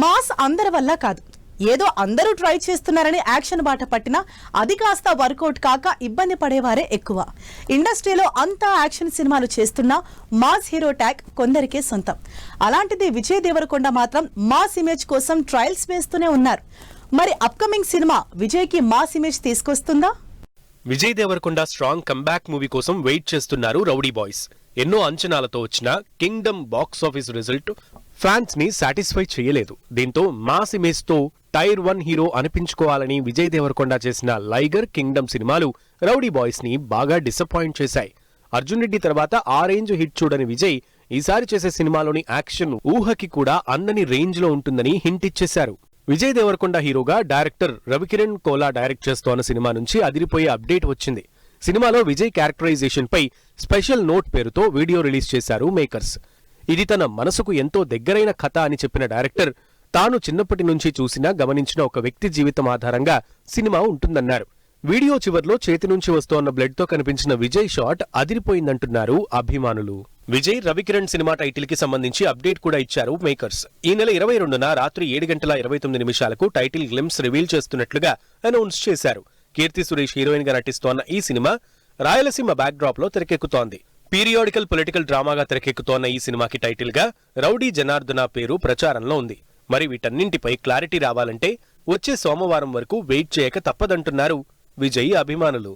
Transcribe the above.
Mass అందరి వల్ల కాదు, ఏదో అందరూ ట్రై చేస్తున్నారని యాక్షన్ బాట పట్టినా అది కాస్త వర్కౌట్ కాక ఇబ్బంది పడేవారే ఎక్కువ. ఇండస్ట్రీలో అంతా యాక్షన్ సినిమాలు చేస్తున్నా మాస్ హీరో ట్యాగ్ కొందరికే సొంతం. అలాంటిది విజయ్ దేవరకొండ మాత్రం మాస్ ఇమేజ్ కోసం ట్రయల్స్ వేస్తూనే ఉన్నారు. మరి అప్కమింగ్ సినిమా విజయ్ కి మాస్ ఇమేజ్ తీసుకొస్తుందా? Vijay Deverakonda strong comeback movie కోసం వెయిట్ చేస్తున్నారు రౌడీ బాయ్స్. ఎన్నో అంచనాలతో వచ్చిన Kingdom box office result fans ని సాటిస్ఫై చేయలేదు. దీంతో మాస్ ఇమేజ్ తో టైర్ 1 హీరో అనిపించుకోవాలని విజయ్ దేవరకొండ చేసిన లైగర్, కింగ్డమ్ సినిమాలు రౌడీ బాయ్స్ ని బాగా డిసప్పాయింట్ చేశాయి. అర్జున్ రెడ్డి తర్వాత ఆ రేంజ్ హిట్ చూడని విజయ్ ఈసారి చేసే సినిమాలోని యాక్షన్ ఊహకి కూడా అందని రేంజ్ లో ఉంటుందని హింట్ ఇచ్చేశారు. విజయ్ దేవరకొండ హీరోగా డైరెక్టర్ రవికిరణ్ కోలా డైరెక్ట్ చేస్తోన్న సినిమా నుంచి అదిరిపోయే అప్డేట్ వచ్చింది. సినిమాలో విజయ్ క్యారెక్టరైజేషన్ పై స్పెషల్ నోట్ పేరుతో వీడియో రిలీజ్ చేశారు మేకర్స్. ఇది తన మనసుకు ఎంతో దగ్గరైన కథ అని చెప్పిన డైరెక్టర్, తాను చిన్నప్పటి నుంచి చూసినా గమనించిన ఒక వ్యక్తి జీవితం ఆధారంగా సినిమా ఉంటుందన్నారు. వీడియో చివర్లో చేతి నుంచి వస్తోన్న బ్లడ్ తో కనిపించిన విజయ్ షాట్ అదిరిపోయిందంటున్నారు అభిమానులు. విజయ్ రవికిరణ్ సినిమా టైటిల్ కి సంబంధించి అప్డేట్ కూడా ఇచ్చారు మేకర్స్. ఈ నెల 22న రాత్రి 7:29 టైటిల్ గ్లిమ్స్ రివీల్ చేస్తున్నట్లుగా అనౌన్స్ చేశారు. కీర్తి సురేష్ హీరోయిన్ గా నటిస్తోన్న ఈ సినిమా రాయలసీమ బ్యాక్ డ్రాప్ లో తెరకెక్కుతోంది. పీరియాడికల్ పొలిటికల్ డ్రామాగా తెరకెక్కుతోన్న ఈ సినిమాకి టైటిల్ గా రౌడీ జనార్దన పేరు ప్రచారంలో ఉంది. మరి వీటన్నింటిపై క్లారిటీ రావాలంటే వచ్చే సోమవారం వరకు వెయిట్ చేయక తప్పదంటున్నారు విజయ్ అభిమానులు.